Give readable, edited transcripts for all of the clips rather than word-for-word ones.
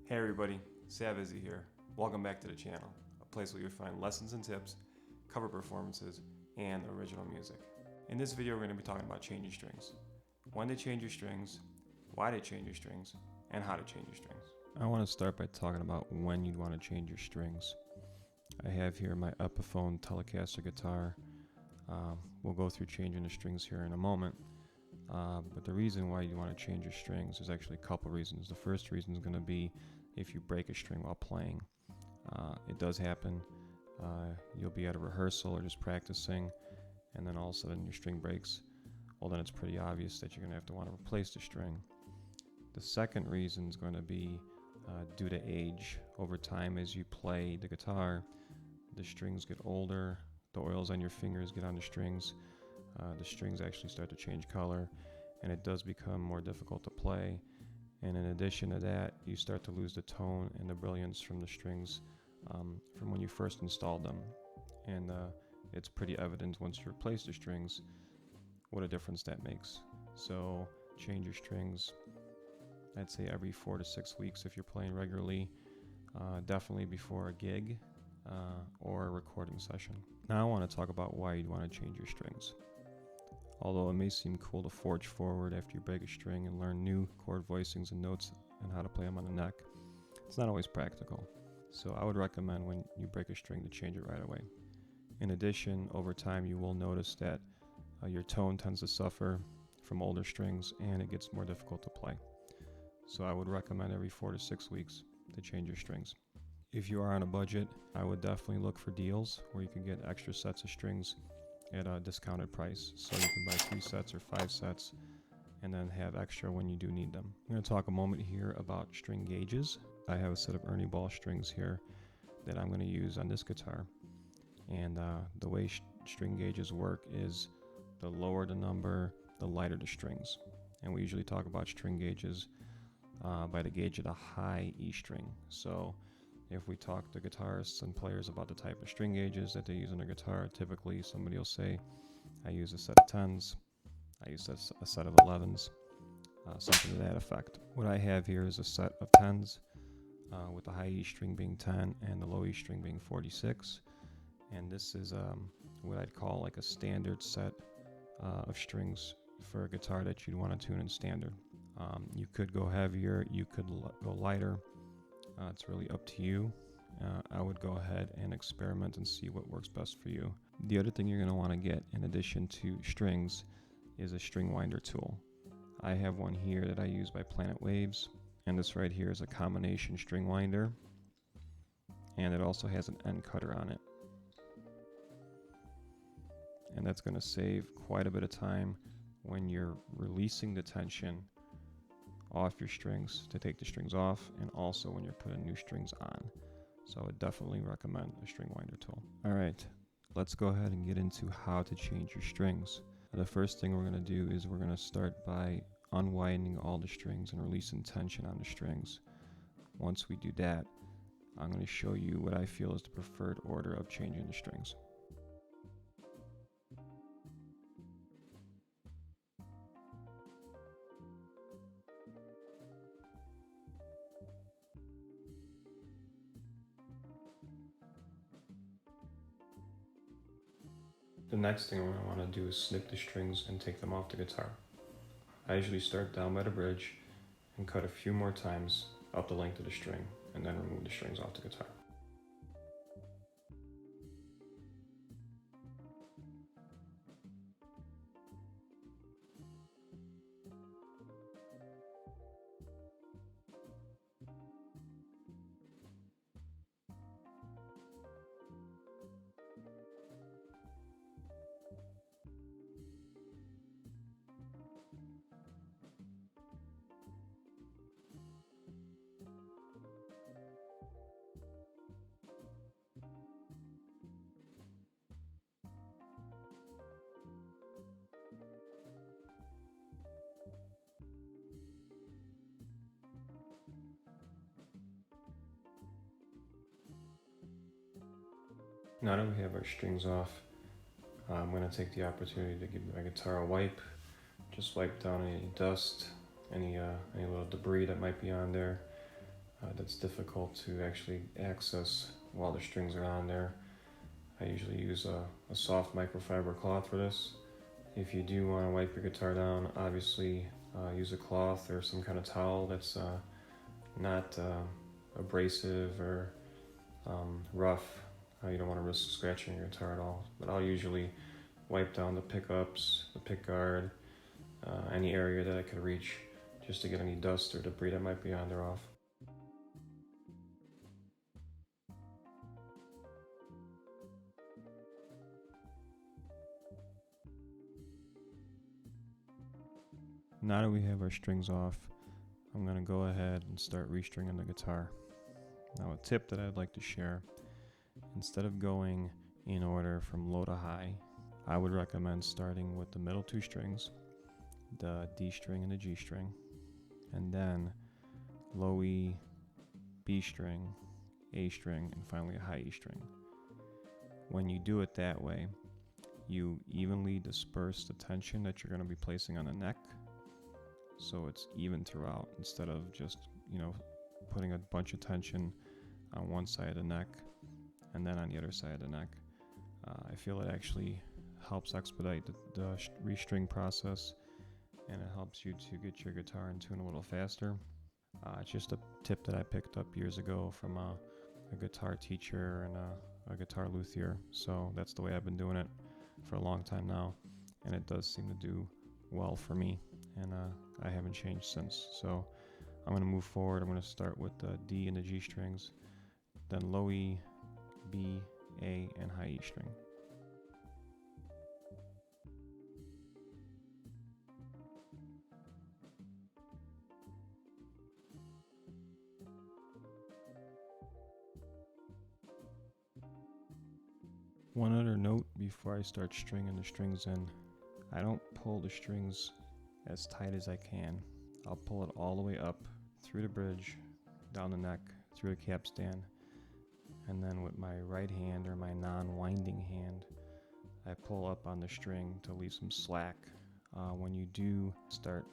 Hey everybody, Savizzy here. Welcome back to the channel, a place where you'll find lessons and tips, cover performances, and original music. In this video, we're going to be talking about changing strings. When to change your strings, why to change your strings, and how to change your strings. I want to start by talking about when you'd want to change your strings. I have here my Epiphone Telecaster guitar. We'll go through changing the strings here in a moment. But the reason why you want to change your strings is actually a couple reasons. The first reason is going to be if you break a string while playing. It does happen. You'll be at a rehearsal or just practicing, and then all of a sudden your string breaks. Well, then it's pretty obvious that you're going to want to replace the string. The second reason is going to be due to age. Over time, as you play the guitar, the strings get older, the oils on your fingers get on the strings actually start to change color, and it does become more difficult to play. And in addition to that, you start to lose the tone and the brilliance from the strings from when you first installed them. And it's pretty evident once you replace the strings what a difference that makes. So change your strings, I'd say every 4 to 6 weeks if you're playing regularly, definitely before a gig or a recording session. Now I want to talk about why you'd want to change your strings. Although it may seem cool to forge forward after you break a string and learn new chord voicings and notes and how to play them on the neck, it's not always practical. So I would recommend when you break a string to change it right away. In addition, over time you will notice that your tone tends to suffer from older strings and it gets more difficult to play. So I would recommend every 4 to 6 weeks to change your strings. If you are on a budget, I would definitely look for deals where you can get extra sets of strings at a discounted price. So you can buy 3 sets or 5 sets and then have extra when you do need them. I'm going to talk a moment here about string gauges. I have a set of Ernie Ball strings here that I'm going to use on this guitar. And the way string gauges work is the lower the number, the lighter the strings. And we usually talk about string gauges by the gauge of the high E string. So if we talk to guitarists and players about the type of string gauges that they use on their guitar, typically somebody will say, I use a set of 10s, I use a set of 11s, something to that effect. What I have here is a set of 10s with the high E string being 10 and the low E string being 46. And this is what I'd call like a standard set of strings for a guitar that you'd want to tune in standard. You could go heavier, you could go lighter. It's really up to you. I would go ahead and experiment and see what works best for you. The other thing you're going to want to get in addition to strings is a string winder tool. I have one here that I use by Planet Waves, and this right here is a combination string winder, and it also has an end cutter on it. And that's going to save quite a bit of time when you're releasing the tension off your strings to take the strings off, and also when you're putting new strings on. So I would definitely recommend a string winder tool. Alright, let's go ahead and get into how to change your strings. The first thing we're going to do is we're going to start by unwinding all the strings and releasing tension on the strings. Once we do that, I'm going to show you what I feel is the preferred order of changing the strings. The next thing we're going to want to do is snip the strings and take them off the guitar. I usually start down by the bridge and cut a few more times up the length of the string and then remove the strings off the guitar. Now that we have our strings off, I'm going to take the opportunity to give my guitar a wipe. Just wipe down any dust, any little debris that might be on there. that's difficult to actually access while the strings are on there. I usually use a soft microfiber cloth for this. If you do want to wipe your guitar down, obviously use a cloth or some kind of towel that's not abrasive or rough. You don't want to risk scratching your guitar at all. But I'll usually wipe down the pickups, the pick guard, any area that I could reach, just to get any dust or debris that might be on there off. Now that we have our strings off, I'm going to go ahead and start restringing the guitar. Now a tip that I'd like to share, instead of going in order from low to high, I would recommend starting with the middle two strings, the D string and the G string, and then low E, B string, A string, and finally a high E string. When you do it that way, you evenly disperse the tension that you're going to be placing on the neck, so it's even throughout, instead of just, putting a bunch of tension on one side of the neck and then on the other side of the neck. I feel it actually helps expedite the restring process, and it helps you to get your guitar in tune a little faster. It's just a tip that I picked up years ago from a guitar teacher and a guitar luthier, so that's the way I've been doing it for a long time now, and it does seem to do well for me, and I haven't changed since. So I'm going to move forward. I'm going to start with the D and the G strings, then low E, B, A, and high E string. One other note before I start stringing the strings in, I don't pull the strings as tight as I can. I'll pull it all the way up through the bridge, down the neck, through the capstan, and then with my right hand or my non-winding hand, I pull up on the string to leave some slack. When you do start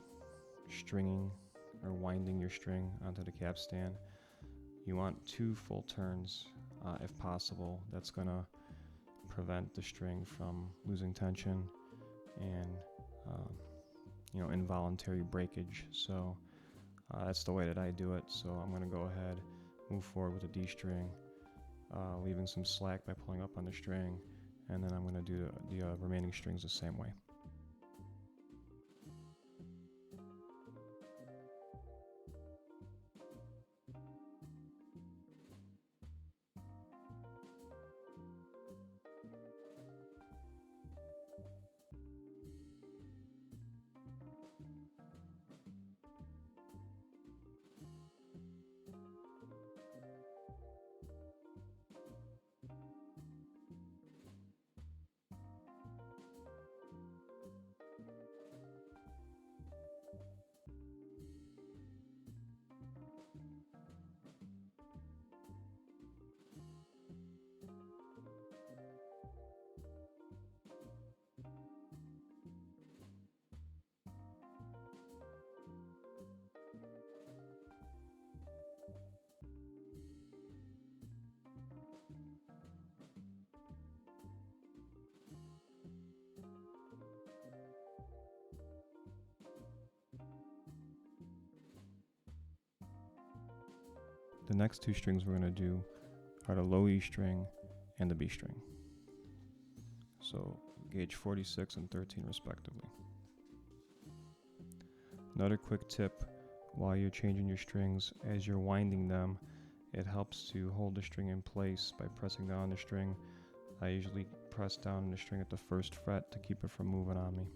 stringing or winding your string onto the capstan, you want 2 full turns if possible. That's going to prevent the string from losing tension and involuntary breakage. So that's the way that I do it. So I'm going to go ahead, move forward with the D string, leaving some slack by pulling up on the string, and then I'm going to do the remaining strings the same way. The next 2 strings we're going to do are the low E string and the B string. So gauge 46 and 13 respectively. Another quick tip while you're changing your strings, as you're winding them, it helps to hold the string in place by pressing down the string. I usually press down the string at the 1st fret to keep it from moving on me.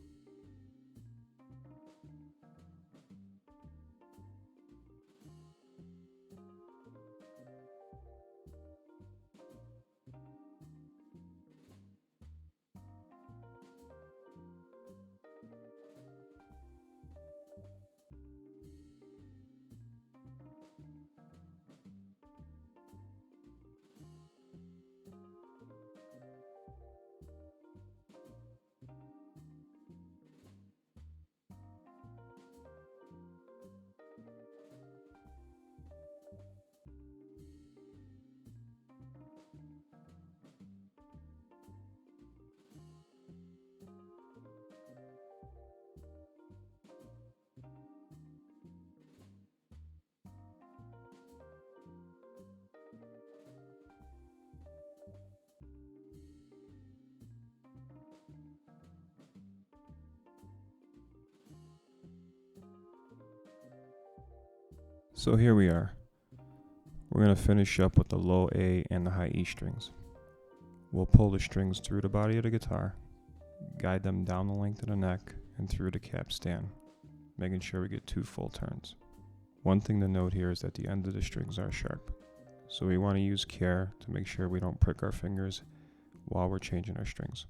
So here we are. We're going to finish up with the low A and the high E strings. We'll pull the strings through the body of the guitar, guide them down the length of the neck and through the cap stand, making sure we get 2 full turns. One thing to note here is that the end of the strings are sharp, so we want to use care to make sure we don't prick our fingers while we're changing our strings.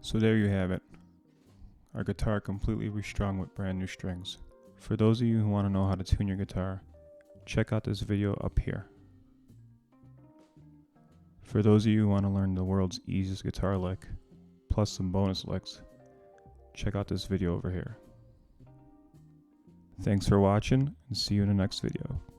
So there you have it, our guitar completely restrung with brand new strings. For those of you who want to know how to tune your guitar, check out this video up here. For those of you who want to learn the world's easiest guitar lick, plus some bonus licks, check out this video over here. Thanks for watching, and see you in the next video.